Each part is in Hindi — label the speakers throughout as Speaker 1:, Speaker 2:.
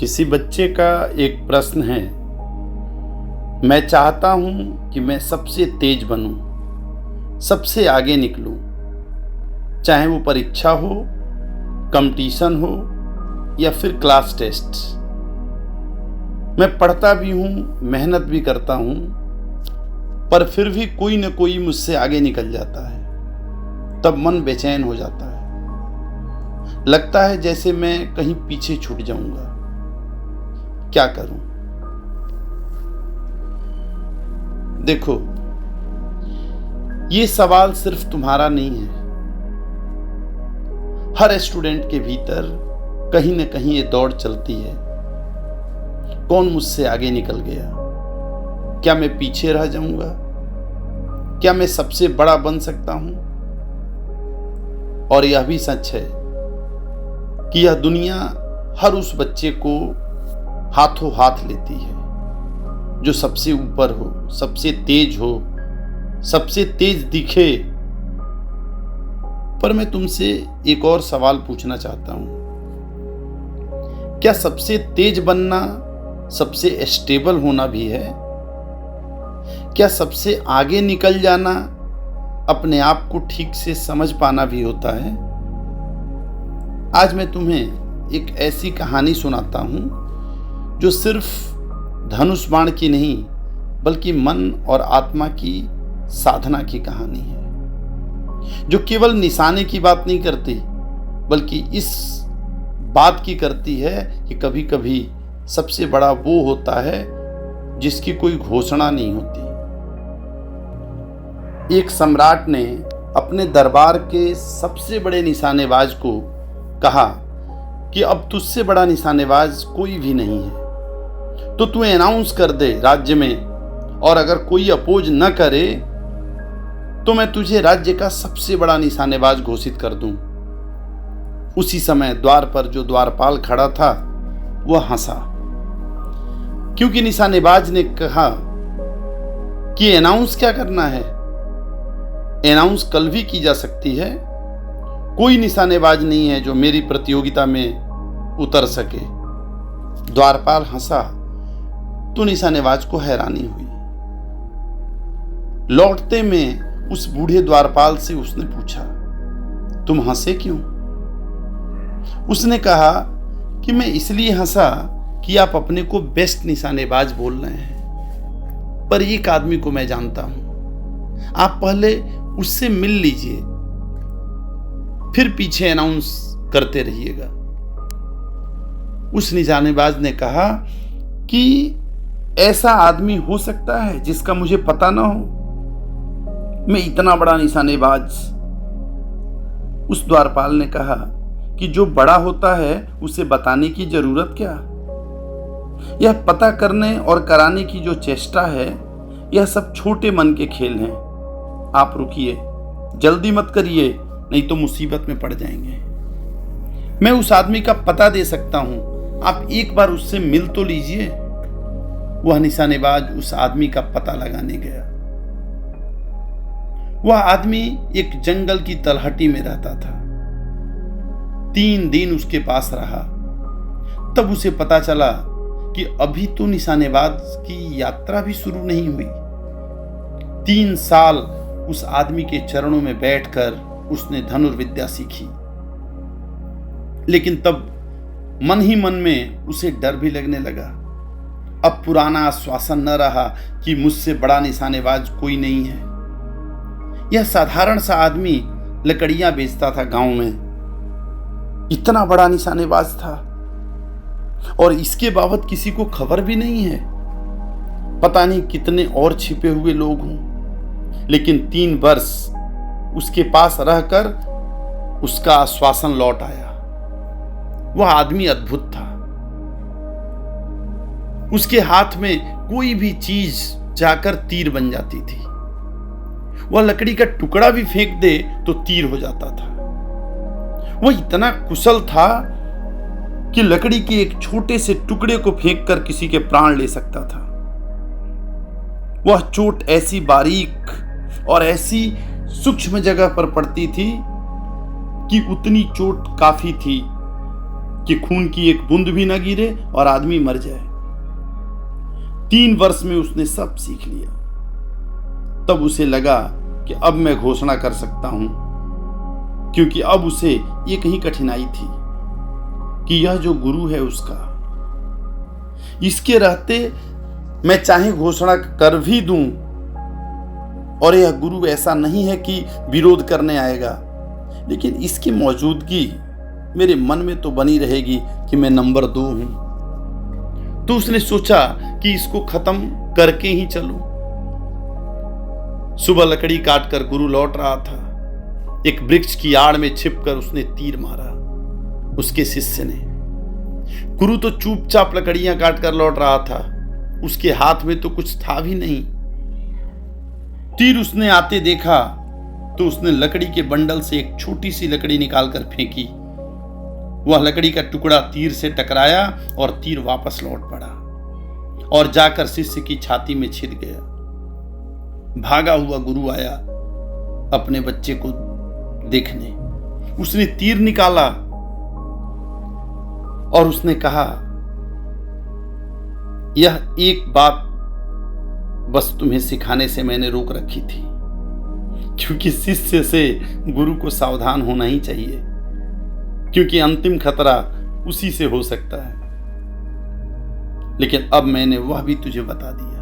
Speaker 1: किसी बच्चे का एक प्रश्न है, मैं चाहता हूँ कि मैं सबसे तेज बनूँ, सबसे आगे निकलूँ, चाहे वो परीक्षा हो, कंपटीशन हो या फिर क्लास टेस्ट। मैं पढ़ता भी हूँ, मेहनत भी करता हूँ, पर फिर भी कोई न कोई मुझसे आगे निकल जाता है। तब मन बेचैन हो जाता है, लगता है जैसे मैं कहीं पीछे छूट जाऊंगा। क्या करूं? देखो, ये सवाल सिर्फ तुम्हारा नहीं है। हर स्टूडेंट के भीतर कहीं न कहीं ये दौड़ चलती है। कौन मुझसे आगे निकल गया? क्या मैं पीछे रह जाऊंगा? क्या मैं सबसे बड़ा बन सकता हूं? और यह भी सच है कि यह दुनिया हर उस बच्चे को हाथों हाथ लेती है जो सबसे ऊपर हो, सबसे तेज हो, सबसे तेज दिखे। पर मैं तुमसे एक और सवाल पूछना चाहता हूं। क्या सबसे तेज बनना सबसे स्टेबल होना भी है? क्या सबसे आगे निकल जाना अपने आप को ठीक से समझ पाना भी होता है? आज मैं तुम्हें एक ऐसी कहानी सुनाता हूं जो सिर्फ धनुष बाण की नहीं, बल्कि मन और आत्मा की साधना की कहानी है, जो केवल निशाने की बात नहीं करती, बल्कि इस बात की करती है कि कभी कभी सबसे बड़ा वो होता है जिसकी कोई घोषणा नहीं होती। एक सम्राट ने अपने दरबार के सबसे बड़े निशानेबाज को कहा कि अब तुझसे बड़ा निशानेबाज कोई भी नहीं है, तो तू अनाउंस कर दे राज्य में, और अगर कोई अपोज न करे तो मैं तुझे राज्य का सबसे बड़ा निशानेबाज घोषित कर दूं। उसी समय द्वार पर जो द्वारपाल खड़ा था वह हंसा, क्योंकि निशानेबाज ने कहा कि अनाउंस क्या करना है, अनाउंस कल भी की जा सकती है। कोई निशानेबाज नहीं है जो मेरी प्रतियोगिता में उतर सके। द्वारपाल हंसा तो निशानेबाज को हैरानी हुई। लौटते में उस बूढ़े द्वारपाल से उसने पूछा, तुम हंसे क्यों? उसने कहा कि मैं इसलिए हंसा कि आप अपने को बेस्ट निशानेबाज बोल रहे हैं, पर एक आदमी को मैं जानता हूं। आप पहले उससे मिल लीजिए, फिर पीछे अनाउंस करते रहिएगा। उस निशानेबाज ने कहा कि ऐसा आदमी हो सकता है जिसका मुझे पता ना हो? मैं इतना बड़ा निशानेबाज। उस द्वारपाल ने कहा कि जो बड़ा होता है उसे बताने की जरूरत क्या? यह पता करने और कराने की जो चेष्टा है, यह सब छोटे मन के खेल हैं। आप रुकिए, जल्दी मत करिए, नहीं तो मुसीबत में पड़ जाएंगे। मैं उस आदमी का पता दे सकता हूं, आप एक बार उससे मिल तो लीजिए। वह निशानेबाज उस आदमी का पता लगाने गया। वह आदमी एक जंगल की तलहटी में रहता था। 3 दिन उसके पास रहा, तब उसे पता चला कि अभी तो निशानेबाज की यात्रा भी शुरू नहीं हुई। 3 साल उस आदमी के चरणों में बैठकर उसने धनुर्विद्या सीखी, लेकिन तब मन ही मन में उसे डर भी लगने लगा। अब पुराना आश्वासन न रहा कि मुझसे बड़ा निशानेबाज कोई नहीं है। यह साधारण सा आदमी लकड़ियां बेचता था गांव में, इतना बड़ा निशानेबाज था, और इसके बाबत किसी को खबर भी नहीं है। पता नहीं कितने और छिपे हुए लोग हों, लेकिन 3 वर्ष उसके पास रहकर उसका आश्वासन लौट आया। वह आदमी अद्भुत था। उसके हाथ में कोई भी चीज जाकर तीर बन जाती थी। वह लकड़ी का टुकड़ा भी फेंक दे तो तीर हो जाता था। वह इतना कुशल था कि लकड़ी के एक छोटे से टुकड़े को फेंककर किसी के प्राण ले सकता था। वह चोट ऐसी बारीक और ऐसी सूक्ष्म जगह पर पड़ती थी कि उतनी चोट काफी थी कि खून की एक बूंद भी ना गिरे और आदमी मर जाए। 3 वर्ष में उसने सब सीख लिया। तब उसे लगा कि अब मैं घोषणा कर सकता हूं, क्योंकि अब उसे ये कहीं कठिनाई थी कि यह जो गुरु है उसका, इसके रहते मैं चाहे घोषणा कर भी दूं, और यह गुरु ऐसा नहीं है कि विरोध करने आएगा, लेकिन इसकी मौजूदगी मेरे मन में तो बनी रहेगी कि मैं नंबर 2 हूं। तो उसने सोचा कि इसको खत्म करके ही चलूं। सुबह लकड़ी काटकर गुरु लौट रहा था। एक वृक्ष की आड़ में छिपकर उसने तीर मारा उसके शिष्य ने। गुरु तो चुपचाप लकड़ियां काटकर लौट रहा था, उसके हाथ में तो कुछ था भी नहीं। तीर उसने आते देखा तो उसने लकड़ी के बंडल से एक छोटी सी लकड़ी निकालकर फेंकी। वह लकड़ी का टुकड़ा तीर से टकराया और तीर वापस लौट पड़ा और जाकर शिष्य की छाती में छिद गया। भागा हुआ गुरु आया अपने बच्चे को देखने। उसने तीर निकाला और उसने कहा, यह एक बात बस तुम्हें सिखाने से मैंने रोक रखी थी, क्योंकि शिष्य से गुरु को सावधान होना ही चाहिए, क्योंकि अंतिम खतरा उसी से हो सकता है। लेकिन अब मैंने वह भी तुझे बता दिया,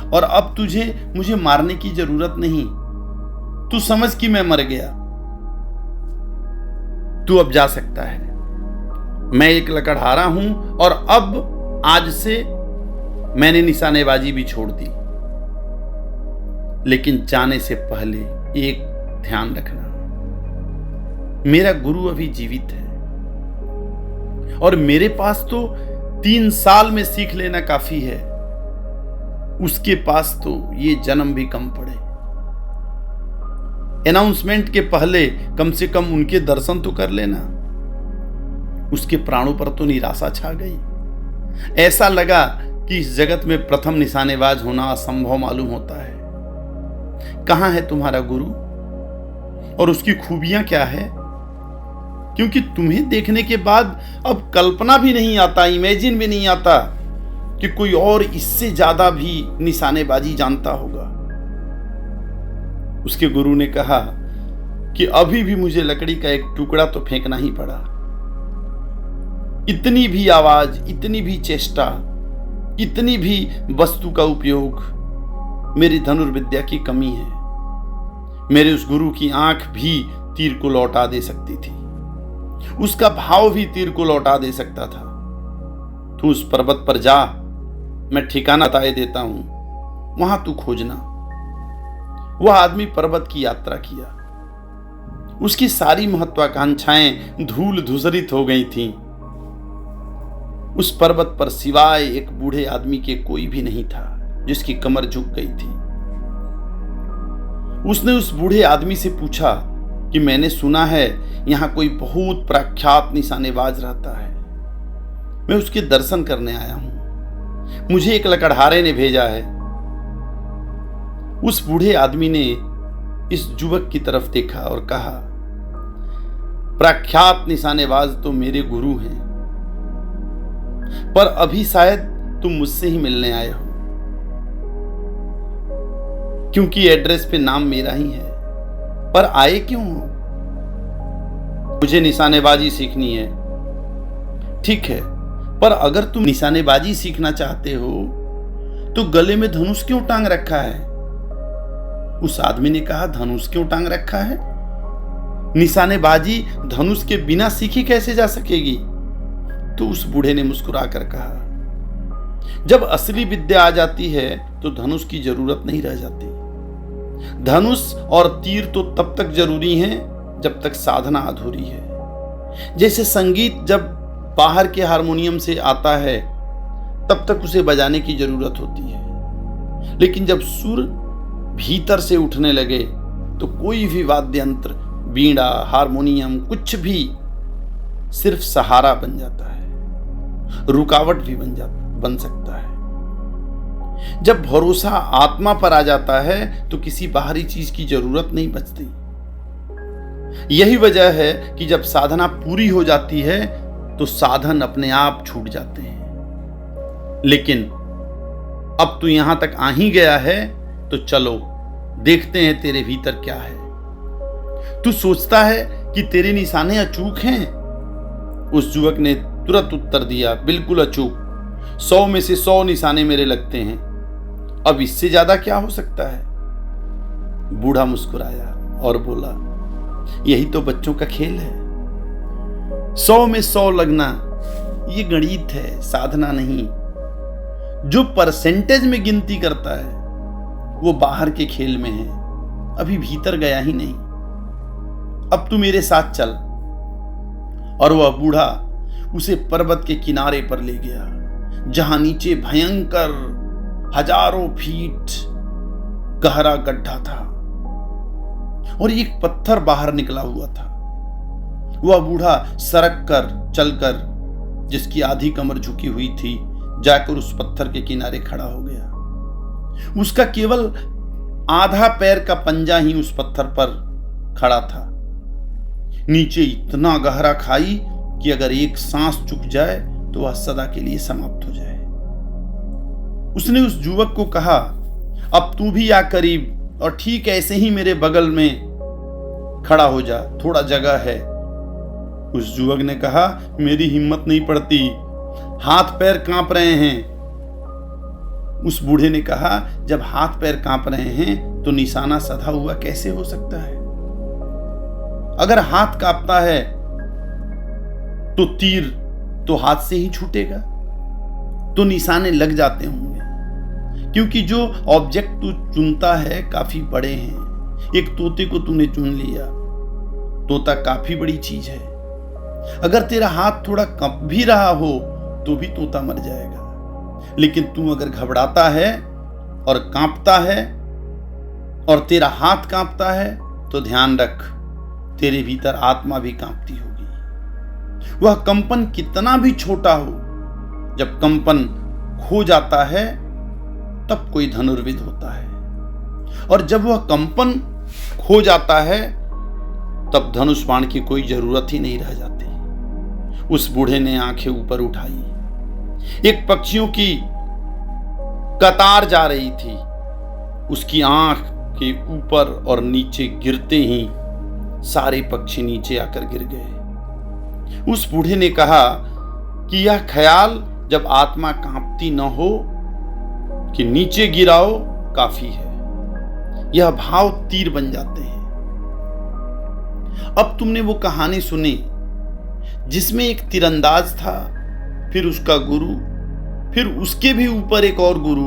Speaker 1: और अब तुझे मुझे मारने की जरूरत नहीं। तू समझ कि मैं मर गया। तू अब जा सकता है। मैं एक लकड़हारा हूं, और अब आज से मैंने निशानेबाजी भी छोड़ दी। लेकिन जाने से पहले एक ध्यान रखना, मेरा गुरु अभी जीवित है, और मेरे पास तो 3 साल में सीख लेना काफी है। उसके पास तो ये जन्म भी कम पड़े। अनाउंसमेंट के पहले कम से कम उनके दर्शन तो कर लेना। उसके प्राणों पर तो निराशा छा गई। ऐसा लगा कि इस जगत में प्रथम निशानेबाज होना असंभव मालूम होता है। कहां है तुम्हारा गुरु, और उसकी खूबियां क्या है? क्योंकि तुम्हें देखने के बाद अब कल्पना भी नहीं आता, इमेजिन भी नहीं आता कि कोई और इससे ज्यादा भी निशानेबाजी जानता होगा। उसके गुरु ने कहा कि अभी भी मुझे लकड़ी का एक टुकड़ा तो फेंकना ही पड़ा। इतनी भी आवाज, इतनी भी चेष्टा, इतनी भी वस्तु का उपयोग मेरी धनुर्विद्या की कमी है। मेरे उस गुरु की आंख भी तीर को लौटा दे सकती थी, उसका भाव भी तीर को लौटा दे सकता था। तू उस पर्वत पर जा, मैं ठिकाना बताए देता हूं, वहां तू खोजना। वह आदमी पर्वत की यात्रा किया। उसकी सारी महत्वाकांक्षाएं धूल धूसरित हो गई थीं। उस पर्वत पर सिवाय एक बूढ़े आदमी के कोई भी नहीं था, जिसकी कमर झुक गई थी। उसने उस बूढ़े आदमी से पूछा कि मैंने सुना है यहां कोई बहुत प्रख्यात निशानेबाज रहता है। मैं उसके दर्शन करने आया हूं। मुझे एक लकड़हारे ने भेजा है। उस बूढ़े आदमी ने इस युवक की तरफ देखा और कहा, प्रख्यात निशानेबाज तो मेरे गुरु हैं, पर अभी शायद तुम मुझसे ही मिलने आए हो, क्योंकि एड्रेस पे नाम मेरा ही है। पर आए क्यों हो? मुझे निशानेबाजी सीखनी है। ठीक है, पर अगर तुम निशानेबाजी सीखना चाहते हो तो गले में धनुष क्यों टांग रखा है? उस आदमी ने कहा, धनुष क्यों टांग रखा है? निशानेबाजी धनुष के बिना सीखी कैसे जा सकेगी? तो उस बूढ़े ने मुस्कुराकर कहा, जब असली विद्या आ जाती है तो धनुष की जरूरत नहीं रह जाती। धनुष और तीर तो तब तक जरूरी हैं जब तक साधना अधूरी है। जैसे संगीत जब बाहर के हारमोनियम से आता है तब तक उसे बजाने की जरूरत होती है, लेकिन जब सुर भीतर से उठने लगे तो कोई भी वाद्य यंत्र, बीड़ा, हारमोनियम, कुछ भी सिर्फ सहारा बन जाता है, रुकावट भी बन सकता है। जब भरोसा आत्मा पर आ जाता है तो किसी बाहरी चीज की जरूरत नहीं बचती। यही वजह है कि जब साधना पूरी हो जाती है तो साधन अपने आप छूट जाते हैं। लेकिन अब तू यहां तक आ ही गया है तो चलो देखते हैं तेरे भीतर क्या है। तू सोचता है कि तेरे निशाने अचूक हैं? उस युवक ने तुरंत उत्तर दिया, बिल्कुल अचूक। 100 में से 100 निशाने मेरे लगते हैं। अब इससे ज्यादा क्या हो सकता है? बूढ़ा मुस्कुराया और बोला, यही तो बच्चों का खेल है। 100 में 100 लगना ये गणित है, साधना नहीं। जो परसेंटेज में गिनती करता है वो बाहर के खेल में है, अभी भीतर गया ही नहीं। अब तू मेरे साथ चल। और वह बूढ़ा उसे पर्वत के किनारे पर ले गया, जहां नीचे भयंकर हजारों फीट गहरा गड्ढा था और एक पत्थर बाहर निकला हुआ था। वह बूढ़ा सरक कर चलकर, जिसकी आधी कमर झुकी हुई थी, जाकर उस पत्थर के किनारे खड़ा हो गया। उसका केवल आधा पैर का पंजा ही उस पत्थर पर खड़ा था। नीचे इतना गहरा खाई कि अगर एक सांस चुक जाए तो वह सदा के लिए समाप्त हो जाए। उसने उस युवक को कहा, अब तू भी आ करीब और ठीक ऐसे ही मेरे बगल में खड़ा हो जा, थोड़ा जगह है। उस युवक ने कहा, मेरी हिम्मत नहीं पड़ती, हाथ पैर कांप रहे हैं। उस बूढ़े ने कहा, जब हाथ पैर कांप रहे हैं तो निशाना सधा हुआ कैसे हो सकता है? अगर हाथ कांपता है तो तीर तो हाथ से ही छूटेगा, तो निशाने लग जाते होंगे। क्योंकि जो ऑब्जेक्ट तू चुनता है काफी बड़े हैं। एक तोते को तूने चुन लिया, तोता काफी बड़ी चीज है। अगर तेरा हाथ थोड़ा कंप भी रहा हो तो भी तोता मर जाएगा। लेकिन तू अगर घबराता है और कांपता है और तेरा हाथ कांपता है तो ध्यान रख, तेरे भीतर आत्मा भी कांपती होगी। वह कंपन कितना भी छोटा हो, जब कंपन खो जाता है तब कोई धनुर्विद होता है, और जब वह कंपन खो जाता है तब धनुष बाण की कोई जरूरत ही नहीं रह जाती। उस बूढ़े ने आंखें ऊपर उठाई। एक पक्षियों की कतार जा रही थी। उसकी आंख के ऊपर और नीचे गिरते ही सारे पक्षी नीचे आकर गिर गए। उस बूढ़े ने कहा कि यह ख्याल जब आत्मा कांपती न हो कि नीचे गिराओ काफी है। यह भाव तीर बन जाते हैं। अब तुमने वो कहानी सुनी जिसमें एक तीरंदाज था, फिर उसका गुरु, फिर उसके भी ऊपर एक और गुरु,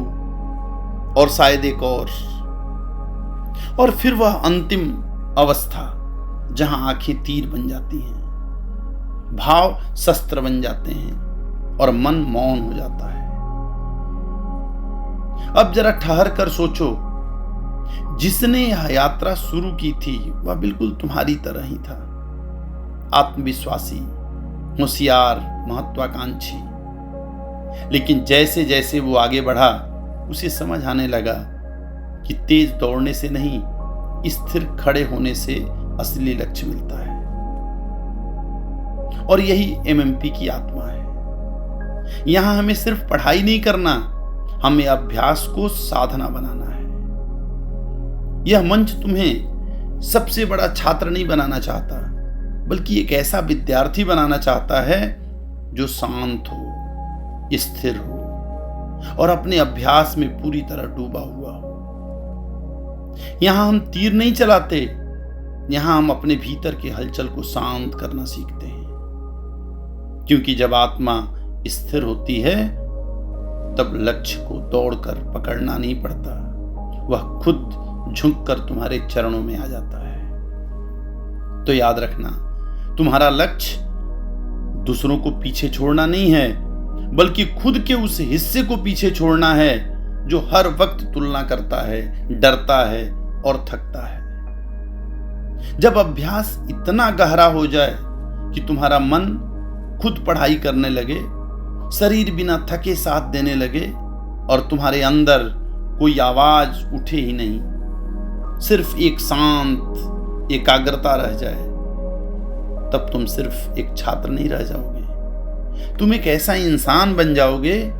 Speaker 1: और शायद एक और फिर वह अंतिम अवस्था जहां आंखें तीर बन जाती हैं, भाव शस्त्र बन जाते हैं और मन मौन हो जाता है। अब जरा ठहर कर सोचो, जिसने यह यात्रा शुरू की थी वह बिल्कुल तुम्हारी तरह ही था, आत्मविश्वासी, होशियार, महत्वाकांक्षी। लेकिन जैसे जैसे वो आगे बढ़ा उसे समझ आने लगा कि तेज दौड़ने से नहीं, स्थिर खड़े होने से असली लक्ष्य मिलता है। और यही एमएमपी की आत्मा है। यहां हमें सिर्फ पढ़ाई नहीं करना, हमें अभ्यास को साधना बनाना है। यह मंच तुम्हें सबसे बड़ा छात्र नहीं बनाना चाहता, बल्कि एक ऐसा विद्यार्थी बनाना चाहता है जो शांत हो, स्थिर हो और अपने अभ्यास में पूरी तरह डूबा हुआ हो। यहां हम तीर नहीं चलाते, यहां हम अपने भीतर के हलचल को शांत करना सीखते हैं। क्योंकि जब आत्मा स्थिर होती है तब लक्ष्य को दौड़कर पकड़ना नहीं पड़ता, वह खुद झुककर तुम्हारे चरणों में आ जाता है। तो याद रखना, तुम्हारा लक्ष्य दूसरों को पीछे छोड़ना नहीं है, बल्कि खुद के उस हिस्से को पीछे छोड़ना है जो हर वक्त तुलना करता है, डरता है और थकता है। जब अभ्यास इतना गहरा हो जाए कि तुम्हारा मन खुद पढ़ाई करने लगे, शरीर बिना थके साथ देने लगे और तुम्हारे अंदर कोई आवाज उठे ही नहीं, सिर्फ एक शांत एकाग्रता रह जाए, तब तुम सिर्फ एक छात्र नहीं रह जाओगे, तुम एक ऐसा इंसान बन जाओगे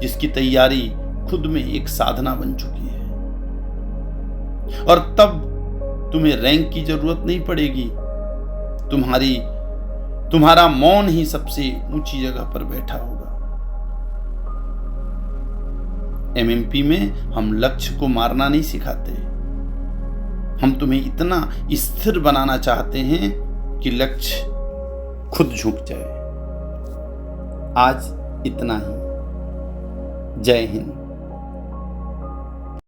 Speaker 1: जिसकी तैयारी खुद में एक साधना बन चुकी है। और तब तुम्हें रैंक की जरूरत नहीं पड़ेगी। तुम्हारा मौन ही सबसे ऊंची जगह पर बैठा होगा। एमएमपी में हम लक्ष्य को मारना नहीं सिखाते, हम तुम्हें इतना स्थिर बनाना चाहते हैं कि लक्ष्य खुद झुक जाए। आज इतना ही। जय हिंद।